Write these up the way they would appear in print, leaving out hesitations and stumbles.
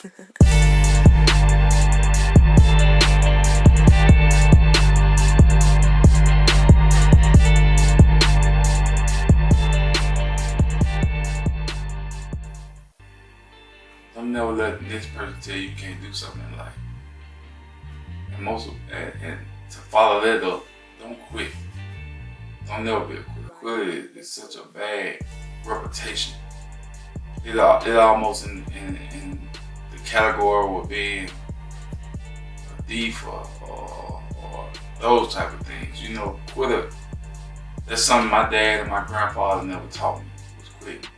Don't never let this person tell you can't do something in life. And to follow that up, don't quit. Don't never be a quitter. Quit is such a bad reputation. It almost in the category of being a thief or those type of things. You know, quitter. That's something my dad and my grandfather never taught me, was quitting.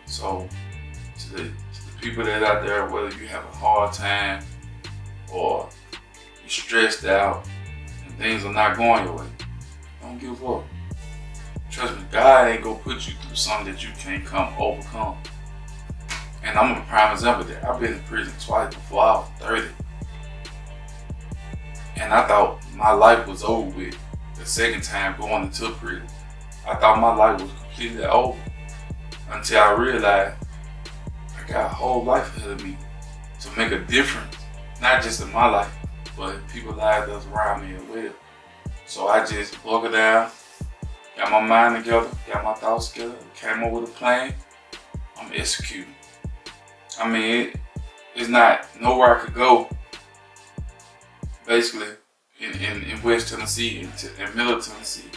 So to the people that out there, whether you have a hard time or you're stressed out and things are not going your way, don't give up. Trust me, God ain't gonna put you through something that you can't overcome. And I'm a prime example of that. I've been in prison twice before I was 30. And I thought my life was over with the second time going into prison. I thought my life was completely over until I realized I got a whole life ahead of me to make a difference, not just in my life, but in people's lives that's around me as well. So I just buckled down, got my mind together, got my thoughts together, came up with a plan. I'm executing. I mean, it's not nowhere I could go, basically, in West Tennessee and Middle Tennessee.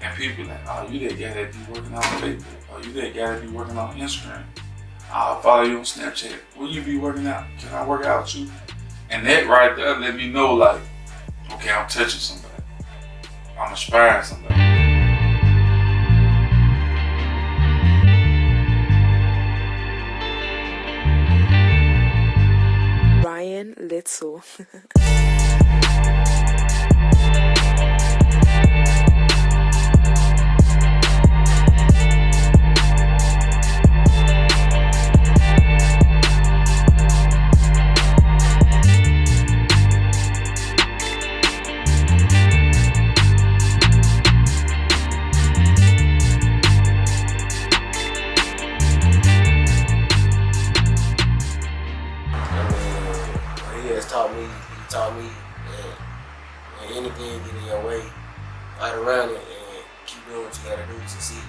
And people like, oh, you that guy that be working on Facebook. Oh, you that guy that be working on Instagram. I'll follow you on Snapchat. Will you be working out? Can I work out with you? And that right there let me know, like, okay, I'm touching somebody. I'm inspiring somebody. Relentless. He taught me that when anything get in your way, fight around it and keep doing what you gotta do to succeed.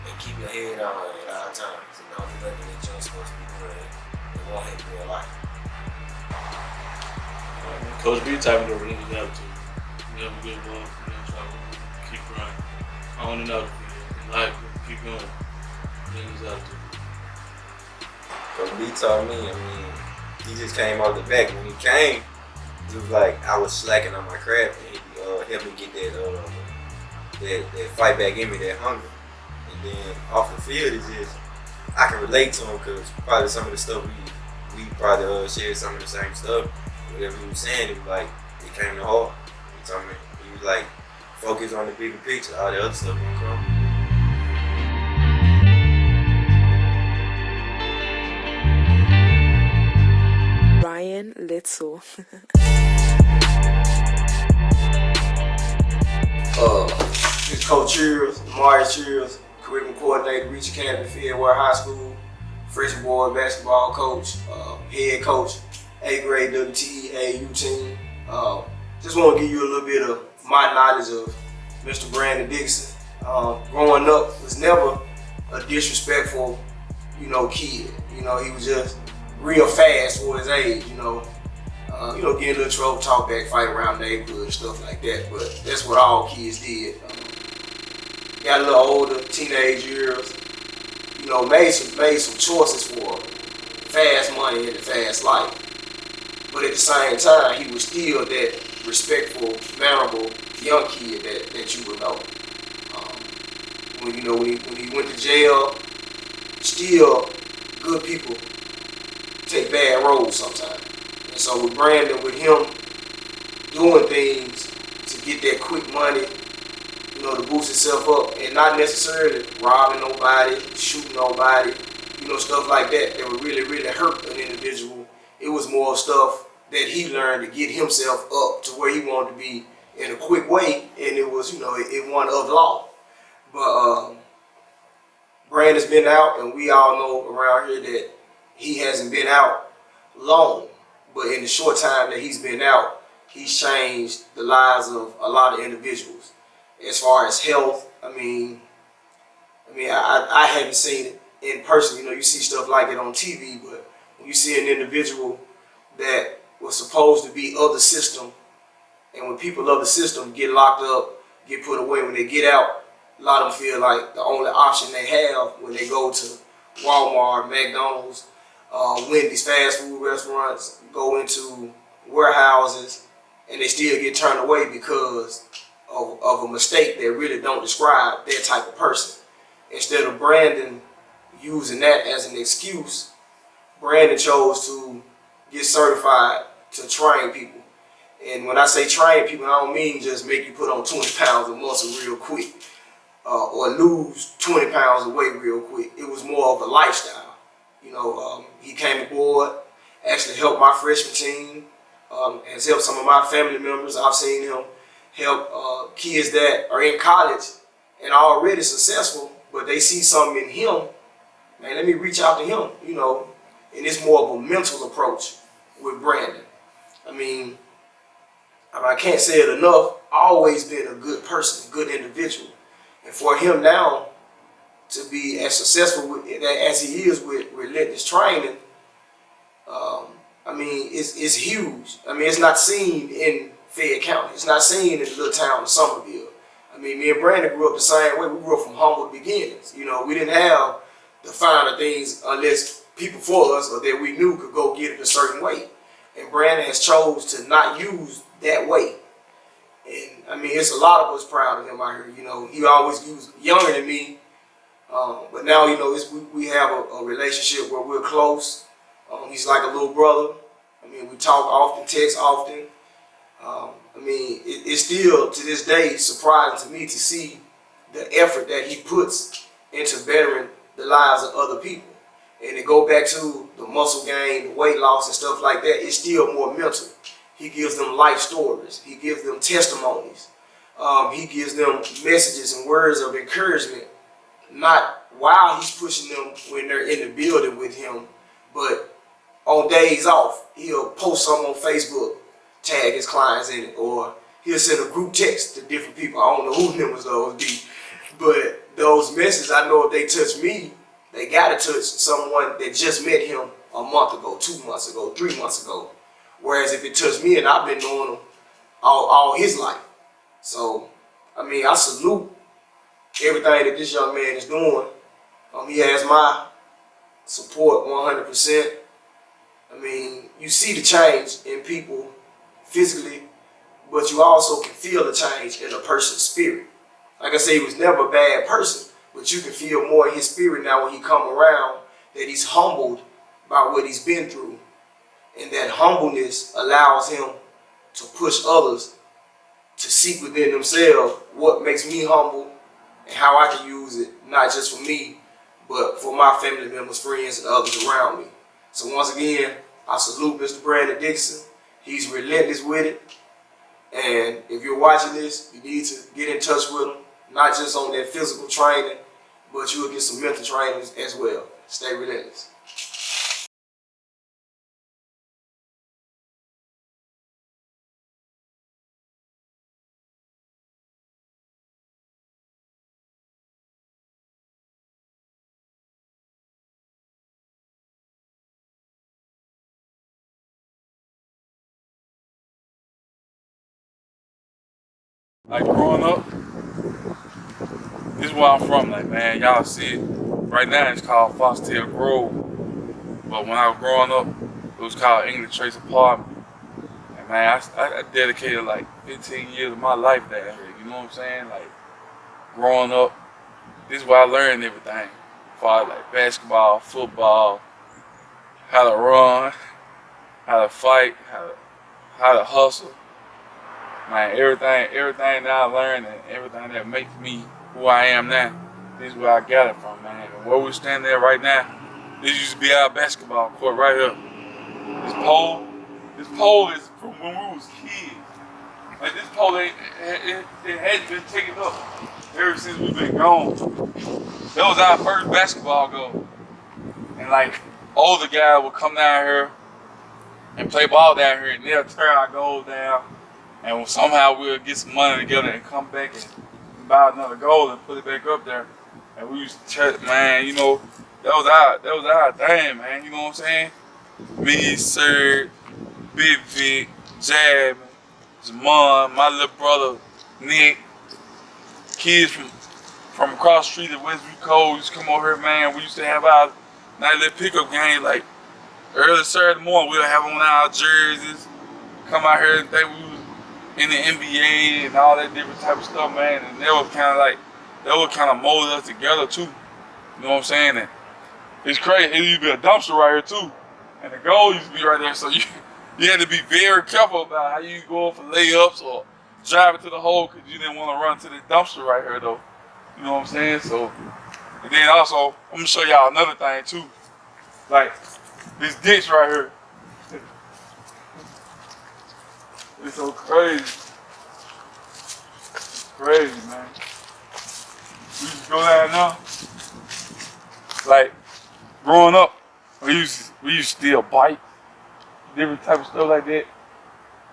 And keep your head on at all times. And don't do nothing that you ain't supposed to be doing that won't help you in life. Coach B type of you have to. You have a good ball, try to keep grinding. On and out of in life, keep going. Things out to. Coach B taught me, he just came out the back. When he came, it was like I was slacking on my craft, and he helped me get that fight back in me, that hunger. And then off the field, it's just I can relate to him because probably some of the stuff we probably shared some of the same stuff. Whatever he was saying, it was like it came to heart. He told me he was like focus on the bigger picture, all the other stuff gonna come. Relentless. This is Coach Cheers, Amari Cheers, curriculum coordinator, Reach Academy, Fairway High School, freshman boy basketball coach, head coach, 8th grade WTE team. Just want to give you a little bit of my knowledge of Mr. Brandon Dickerson. Growing up was never a disrespectful, kid. He was just real fast for his age, getting a little trouble, talk back, fight around the neighborhood, stuff like that. But that's what all kids did. Got a little older, teenage years, made some choices for fast money and the fast life. But at the same time, he was still that respectful, mannerable young kid that you would know. When he went to jail, still good people take bad roads sometimes. And so with Brandon, with him doing things to get that quick money, to boost himself up and not necessarily robbing nobody, shooting nobody, stuff like that would really, really hurt an individual. It was more stuff that he learned to get himself up to where he wanted to be in a quick way, and it was, it wasn't of law. But Brandon's been out, and we all know around here that he hasn't been out long, but in the short time that he's been out, he's changed the lives of a lot of individuals. As far as health, I haven't seen it in person. You know, you see stuff like it on TV, but when you see an individual that was supposed to be of the system, and when people of the system get locked up, get put away, when they get out, a lot of them feel like the only option they have when they go to Walmart, McDonald's, Wendy's, fast food restaurants, go into warehouses, and they still get turned away because of a mistake that really don't describe their type of person. Instead of Brandon using that as an excuse, Brandon chose to get certified to train people. And when I say train people, I don't mean just make you put on 20 pounds of muscle real quick or lose 20 pounds of weight real quick. It was more of a lifestyle. You know, he came aboard, actually helped my freshman team, has helped some of my family members. I've seen him help kids that are in college and are already successful, but they see something in him. Man, let me reach out to him, you know. And it's more of a mental approach with Brandon. I can't say it enough. Always been a good person, good individual. And for him now to be as successful as he is with Relentless training, it's huge. It's not seen in Fayette County. It's not seen in the little town of Somerville. Me and Brandon grew up the same way. We grew up from humble beginnings. You know, we didn't have the finer things unless people for us or that we knew could go get it a certain way. And Brandon has chose to not use that way. And it's a lot of us proud of him out here. You know, he always was younger than me, but now, you know, we have a relationship where we're close. He's like a little brother. We talk often, text often. It's still to this day surprising to me to see the effort that he puts into bettering the lives of other people. And to go back to the muscle gain, the weight loss and stuff like that, it's still more mental. He gives them life stories. He gives them testimonies. He gives them messages and words of encouragement, not while he's pushing them when they're in the building with him, but on days off. He'll post something on Facebook, tag his clients in it, or he'll send a group text to different people. I don't know who members those be, but those messages, I know if they touch me, they gotta touch someone that just met him a month ago, 2 months ago, 3 months ago. Whereas if it touched me, and I've been knowing him all his life. So, I salute everything that this young man is doing. He has my support 100%. You see the change in people physically, but you also can feel the change in a person's spirit. Like I say, he was never a bad person, but you can feel more in his spirit now when he come around that he's humbled by what he's been through. And that humbleness allows him to push others to seek within themselves what makes me humble and how I can use it, not just for me, but for my family members, friends, and others around me. So once again, I salute Mr. Brandon Dickerson. He's relentless with it. And if you're watching this, you need to get in touch with him, not just on that physical training, but you will get some mental training as well. Stay relentless. Like growing up, this is where I'm from. Like, man, y'all see it. Right now it's called Foxtail Grove. But when I was growing up, it was called English Trace Apartment. And man, I dedicated like 15 years of my life down here. You know what I'm saying? Like, growing up, this is where I learned everything. As far as like basketball, football, how to run, how to fight, how to hustle. Man, everything that I learned and everything that makes me who I am now, this is where I got it from, man. And where we're standing at right now, this used to be our basketball court right here. This pole is from when we was kids. Like, this pole, it hadn't been taken up ever since we've been gone. That was our first basketball goal. And like, older guys would come down here and play ball down here, and they'll tear our goal down, and somehow we'll get some money together and come back and buy another goal and put it back up there. And we used to, man, you know, that was our thing, man. You know what I'm saying? Me, Sir, Big Vic, Jab, Jamon, my little brother Nick, kids from across the street at Westview Cole used to come over here, man. We used to have our nightly pickup game like early Saturday morning. We'll have on our jerseys, come out here and think we was in the NBA and all that different type of stuff, man. And that was kind of molded us together too. You know what I'm saying? And it's crazy. It used to be a dumpster right here too, and the goal used to be right there. So you had to be very careful about how you go for layups or drive it to the hole because you didn't want to run to the dumpster right here though. You know what I'm saying? So, and then also I'm gonna show y'all another thing too, like this ditch right here. It's so crazy. It's crazy, man. We used to go down now. Like, growing up, we used to steal bikes, different type of stuff like that.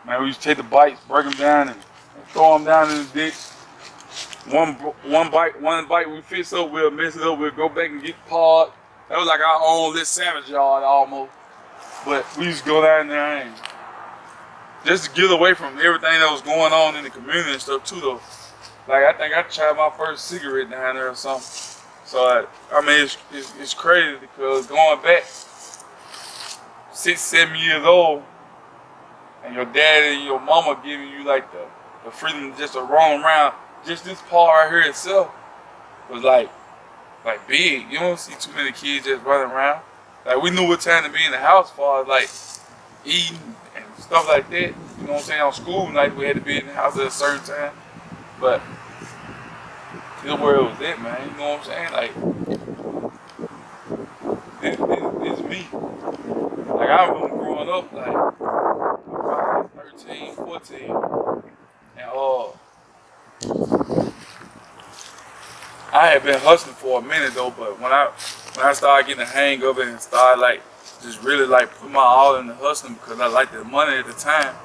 Man, we used to take the bikes, break them down, and throw them down in the ditch. One bike we fix up, we'll mess it up, we'll go back and get parked. That was like our own little savage yard almost. But we used to go down there and just to get away from everything that was going on in the community and stuff too though. Like, I think I tried my first cigarette down there or something. So, I mean, it's crazy because going back 6, 7 years old, and your dad and your mama giving you like the freedom just to roam around, just this part right here itself was like big. You don't see too many kids just running around. Like, we knew what time to be in the house as far as like eating and stuff like that. You know what I'm saying? On school night, we had to be in the house at a certain time. But this where it was at, man. You know what I'm saying? Like, this me. Like, I remember growing up, like, probably 13, 14. And, I had been hustling for a minute, though. But when I started getting the hang of it and started, like, just really, like, put my all in the hustling because I liked the money at the time.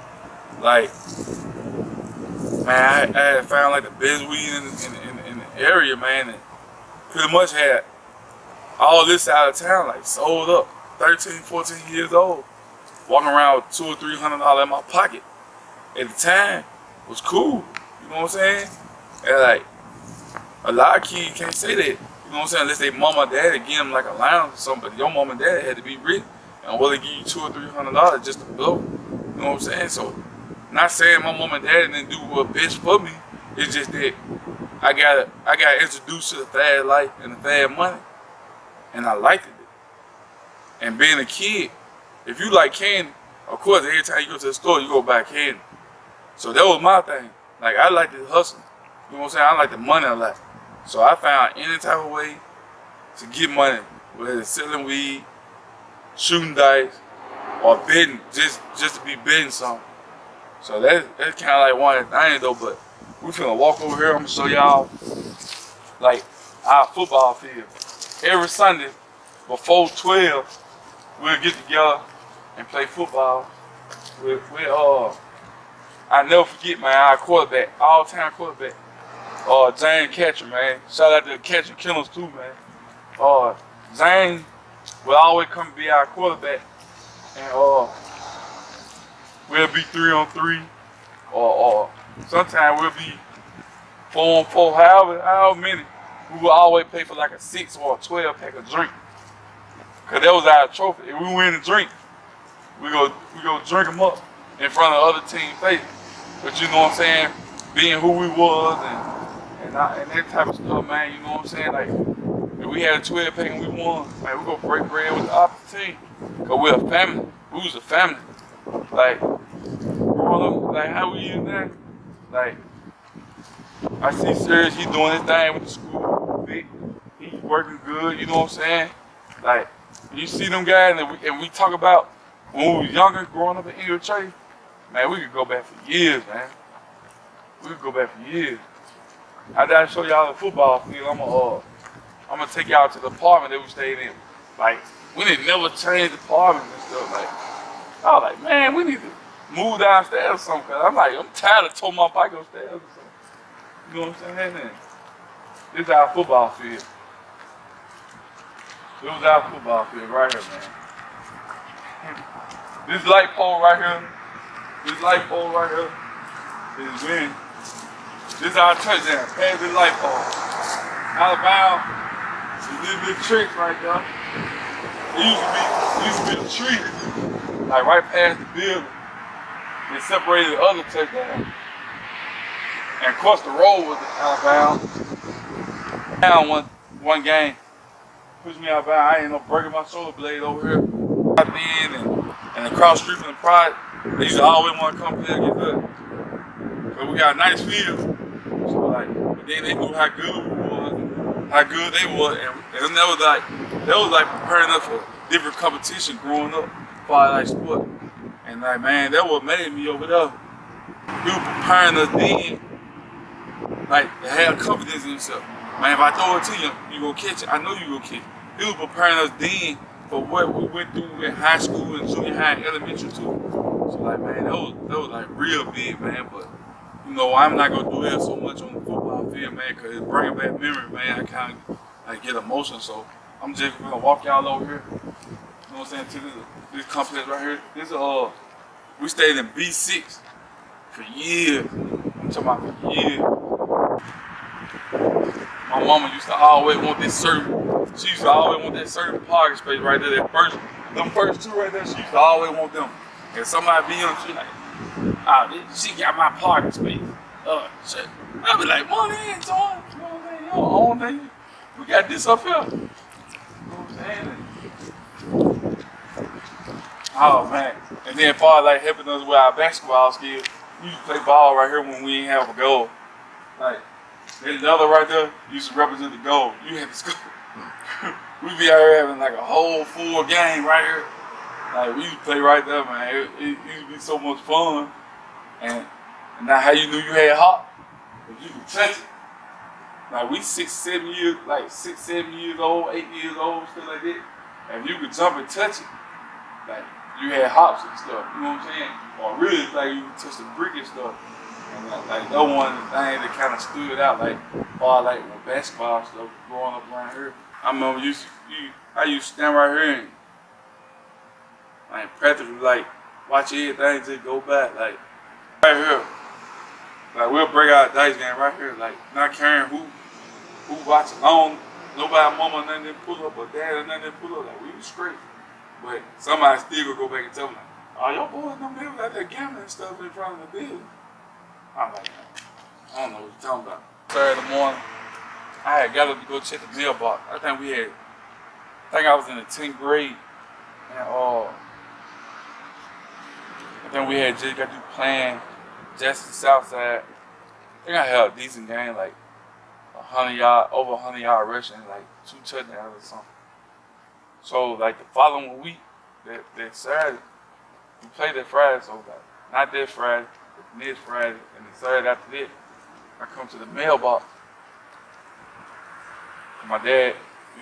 Like, man, I had found, like, the best weed in the area, man, and pretty much had all this out of town, like, sold up, 13, 14 years old, walking around with $200 or $300 in my pocket. At the time, was cool, you know what I'm saying? And, like, a lot of kids can't say that, you know what I'm saying, unless they mama and daddy give them, like, a lounge or something, but your mama and daddy had to be rich, and will they give you $200 or $300 just to blow, you know what I'm saying? So, not saying my mom and dad didn't do what best for me. It's just that I got introduced to the fast life and the fast money, and I liked it. And being a kid, if you like candy, of course every time you go to the store, you go buy candy. So that was my thing. Like, I like to hustle. You know what I'm saying? I like the money a lot. So I found any type of way to get money, whether it's selling weed, shooting dice, or betting, just to be betting something. So that's kind of like one of the things though, but we finna walk over here. I'm gonna show y'all like our football field. Every Sunday before 12, we'll get together and play football. I never forget, man, our quarterback, all-time quarterback, James Catcher, man. Shout out to the Catcher Kennels too, man. James will always come be our quarterback, and we'll be 3-on-3, or sometimes we'll be 4-on-4, however many. We will always pay for like a 6 or a 12 pack of drink. Cause that was our trophy. If we win the drink, we go drink them up in front of other team faces. But you know what I'm saying? Being who we was and that type of stuff, man, you know what I'm saying? Like, if we had a 12 pack and we won, man, we gonna break bread with the opposite team. Cause we're a family. We was a family. Like, growing up, like how we is now, like, I see Serge, he doing his thing with the school, he working good, you know what I'm saying? Like, you see them guys, and we talk about when we was younger, growing up in English Church, man, we could go back for years, man. We could go back for years. After I show y'all the football field, I'm gonna take y'all to the apartment that we stayed in. Like, we didn't never change the apartment and stuff, like, I was like, man, we need to move downstairs or something. Cause I'm like, I'm tired of towing my bike upstairs or something. You know what I'm saying? And this is our football field. This was our football field right here, man. This light pole right here is when this is our touchdown. Past this light pole. Alabama, this big trick right there. It used to be a tree, like right past the building. It separated the other touchdown. And across the road was Alabama. Down one game. Pushed me out of bounds. I ended up breaking my shoulder blade over here. I've been and across the street from the Pride, they used to always want to come play against us. But we got a nice field. So like, but then they knew how good we was, how good they were, and that was like preparing us for different competition growing up, for like sport. And like, man, that what made me over there. He was preparing us then, like to have confidence in himself. Man, if I throw it to you, you gonna catch it. I know you gonna catch it. He was preparing us then for what we went through in high school and junior high and elementary too. So like, man, that was like real big, man. But you know, I'm not gonna do that so much on the football field, man, cause it's bringing back memory, man. I kind of like get emotional, so I'm just gonna walk y'all over here. You know what I'm saying? To this complex right here. This we stayed in B6 for years. I'm talking about for years. My mama used to always want this certain. She used to always want that certain parking space right there. Them first two right there. She used to always want them. And somebody be on, she like, she got my parking space. Shit. I be like, money ain't on. You know what I'm saying? You don't own that. We got this up here. You know what I'm saying? Oh man. And then far like helping us with our basketball skills, we used to play ball right here when we didn't have a goal. Like, there's the other right there used to represent the goal. You had to score. We be out here having like a whole full game right here. Like we used to play right there, man. It used to be so much fun. And now how you knew you had hop? If you could touch it. Like we 6, 7 years old, 8 years old, stuff like that. And if you could jump and touch it, like you had hops and stuff, you know what I'm saying? Or really it's like you could touch the brick and stuff. And like that one of the things that kind of stood out, like with basketball stuff growing up around here. I remember I used to stand right here and like practically like watch everything just go back, like right here. Like we'll break out a dice game right here, like not caring who watching on, nobody mama nothing didn't pull up or dad or nothing didn't pull up, like we was straight. But somebody still gonna go back and tell me, like, oh, your boys them they was out there gambling and stuff in front of the building. I'm like, I don't know what you're talking about. Saturday morning, I had got up to go check the mailbox. I think I was in the 10th grade. And I think we had just got to playing Jackson Southside. I think I had a decent game, like 100 yard rushing, like 2 touchdowns or something. So like the following week, that Saturday, we played that Friday, so like not that Friday, but next Friday, and the Saturday after that, I come to the mailbox. My dad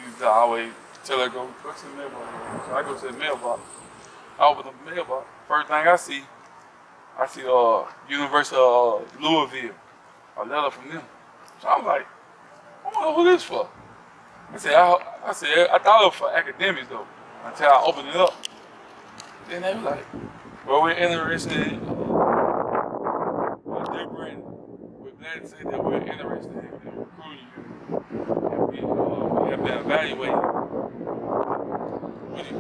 used to always tell her, go to the mailbox. So I go to the mailbox. I open up the mailbox. First thing I see University of Louisville, a letter from them. So I'm like, I wonder who this for. I said, I thought it was for academics though, until I opened it up. Then they were like, well, we're interested in dear Brandon. We're glad to say that we're interested in recruiting you. And we have been evaluating.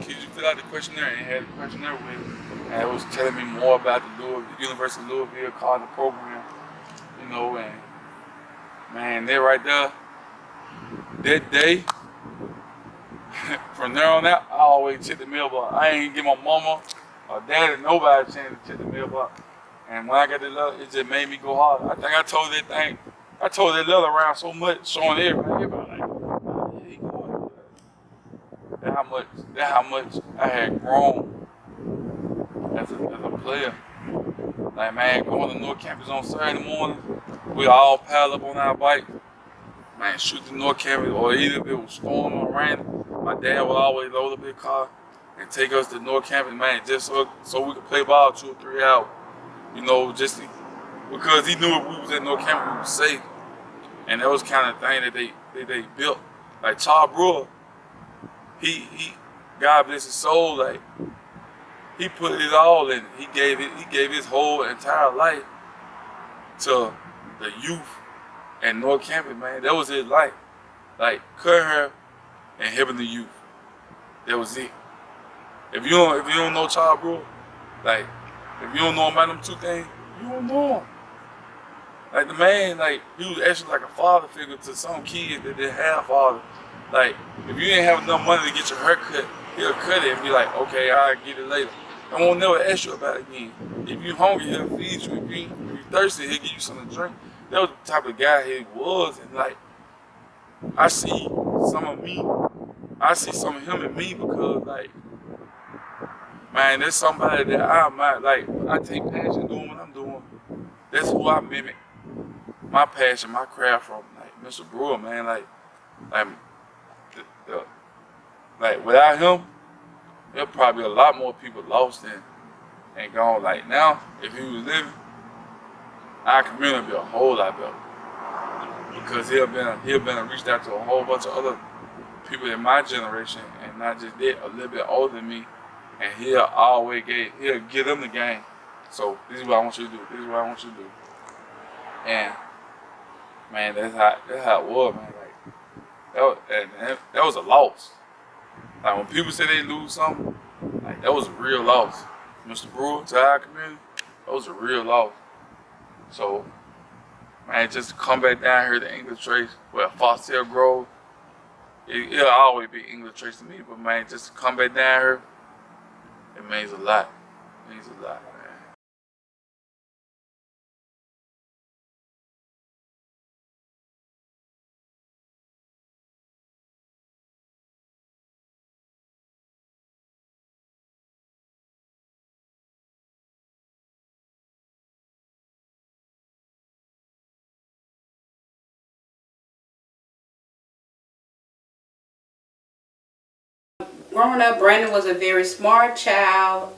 Could you fill out the questionnaire? And had the questionnaire with me. And it was telling me more about the University of Louisville college program, you know, and man, they're right there. That day, from there on out, I always check the mailbox. I ain't give my mama or dad or nobody a chance to check the mailbox. And when I got the letter, it just made me go hard. I think I told that letter around so much, showing everybody like, oh, yeah, he going. That's how much I had grown as a player. Like, man, going to North Campus on Saturday morning, we all piled up on our bike. Man, shoot the North Campus, or either if it was storming or raining, my dad would always load up his car, and take us to North Campus, man, just so we could play ball 2 or 3 hours. You know, just because he knew if we was at North Campus, we was safe. And that was kind of the thing that they built. Like Charles Brewer, he God bless his soul, like he put it all in. He gave his whole entire life to the youth at North Campus, man. That was his life. Like cutting hair and helping the youth. That was it. If you don't know Charles Brewer, like if you don't know about them 2 things, you don't know him. Like the man, like he was actually like a father figure to some kids that didn't have father. Like if you didn't have enough money to get your hair cut, he'll cut it and be like, okay, I'll get it later. I won't never ask you about it again. If you hungry, he'll feed you. If you thirsty, he'll give you something to drink. That was the type of guy he was, and like I see some of him in me because like, man, there's somebody that I admire. Like I take passion doing what I'm doing. That's who I mimic my passion, my craft from. Like Mr. Brewer, man, like without him, there'll probably be a lot more people lost and gone. Like now, if he was living, our community would be a whole lot better. Because he'll been reached out to a whole bunch of other people in my generation, and not just that, a little bit older than me, and he'll give them the game. So this is what I want you to do. This is what I want you to do. And man, that's how it was, man. Like that was a loss. Like when people say they lose something, like that was a real loss. Mr. Brewer to our community, that was a real loss. So man, just to come back down here to English Trace, where Foster Grove, it'll always be English Trace to me. But man, just to come back down here, it means a lot. It means a lot, man. Growing up, Brandon was a very smart child,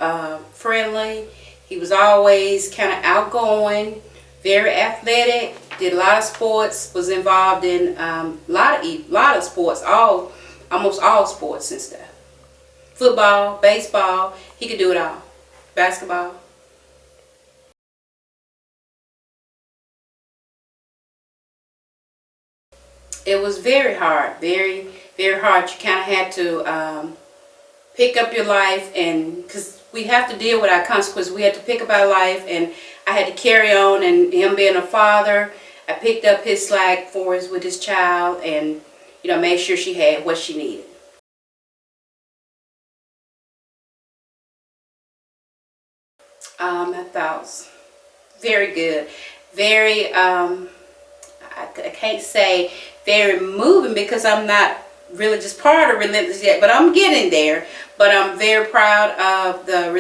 friendly. He was always kind of outgoing, very athletic, did a lot of sports, was involved in a lot of sports, almost all sports and stuff. Football, baseball, he could do it all. Basketball. It was very hard, very, very hard. You kind of had to pick up your life, and because we have to deal with our consequences, we had to pick up our life, and I had to carry on. And him being a father, I picked up his slack with his child, and made sure she had what she needed. My thoughts, very good, very. I can't say very moving because I'm not really just part of Relentless yet, but I'm getting there. But I'm very proud of the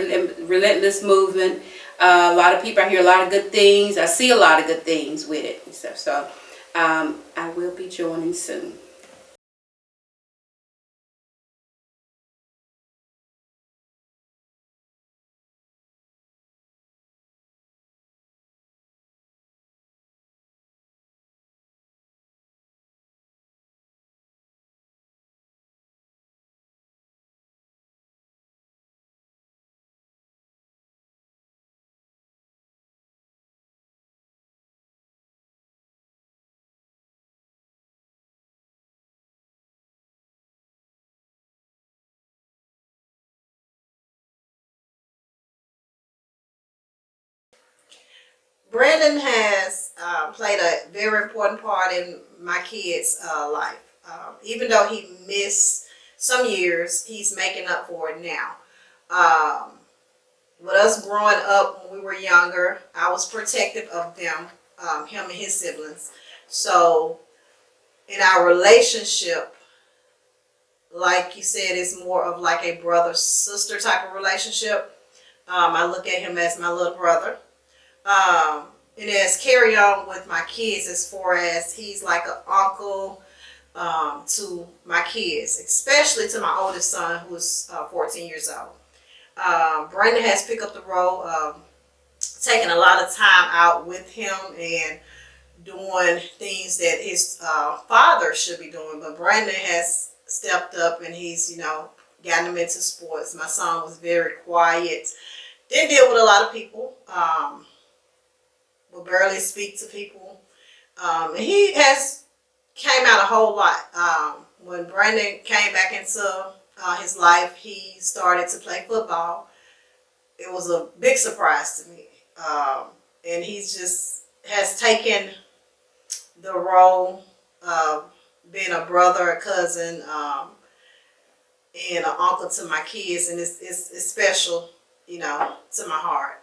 Relentless movement. A lot of people, I hear a lot of good things. I see a lot of good things with it and stuff. So I will be joining soon. Brandon has played a very important part in my kids' life. Even though he missed some years, he's making up for it now. With us growing up when we were younger, I was protective of them, him and his siblings. So in our relationship, like you said, it's more of like a brother-sister type of relationship. I look at him as my little brother. And as carry on with my kids, as far as he's like an uncle, to my kids, especially to my oldest son, who is 14 years old. Brandon has picked up the role of taking a lot of time out with him and doing things that his father should be doing. But Brandon has stepped up and he's, gotten him into sports. My son was very quiet, didn't deal with a lot of people, would barely speak to people. And he has came out a whole lot. When Brandon came back into his life, he started to play football. It was a big surprise to me. And he's just has taken the role of being a brother, a cousin, and an uncle to my kids, and it's special, to my heart.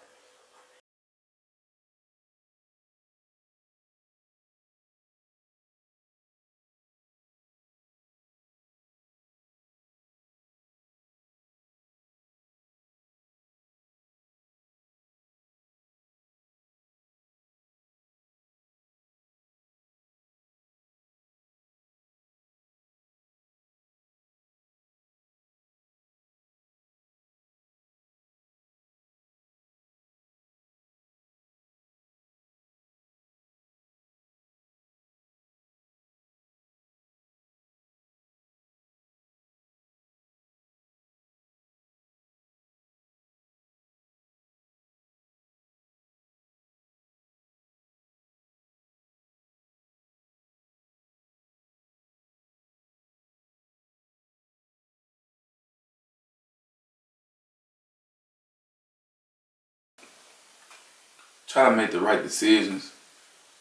Try to make the right decisions,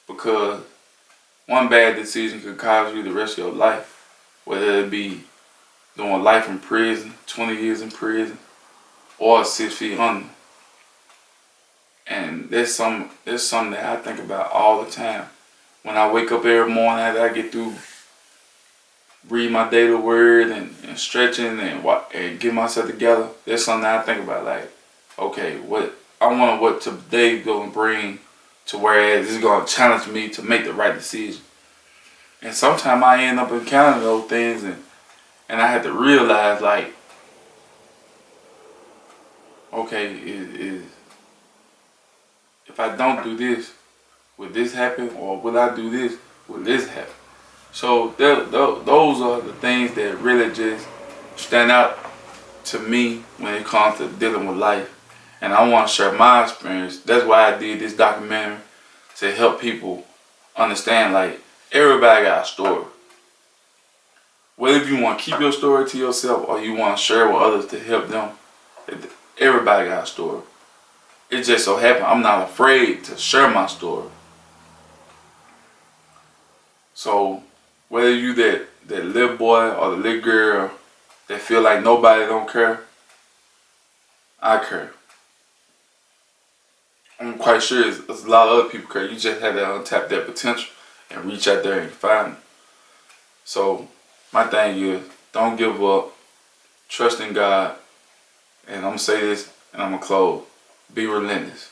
because one bad decision could cause you the rest of your life, whether it be doing life in prison, 20 years in prison, or 6 feet under. And there's something that I think about all the time. When I wake up every morning after I get through read my daily word and stretching and get myself together, there's something I think about, like, okay, what today going to bring to whereas it's going to challenge me to make the right decision. And sometimes I end up encountering those things, and I had to realize, like, okay, if I don't do this, will this happen? Or will I do this, will this happen? So those are the things that really just stand out to me when it comes to dealing with life. And I want to share my experience. That's why I did this documentary, to help people understand, like, everybody got a story. Whether if you want to keep your story to yourself or you want to share with others to help them, everybody got a story. It just so happened I'm not afraid to share my story. So whether you that little boy or the little girl that feel like nobody don't care, I care. I'm quite sure there's a lot of other people care. You just have to untap that potential and reach out there and find it. So my thing is, don't give up. Trust in God. And I'm going to say this and I'm going to close. Be relentless.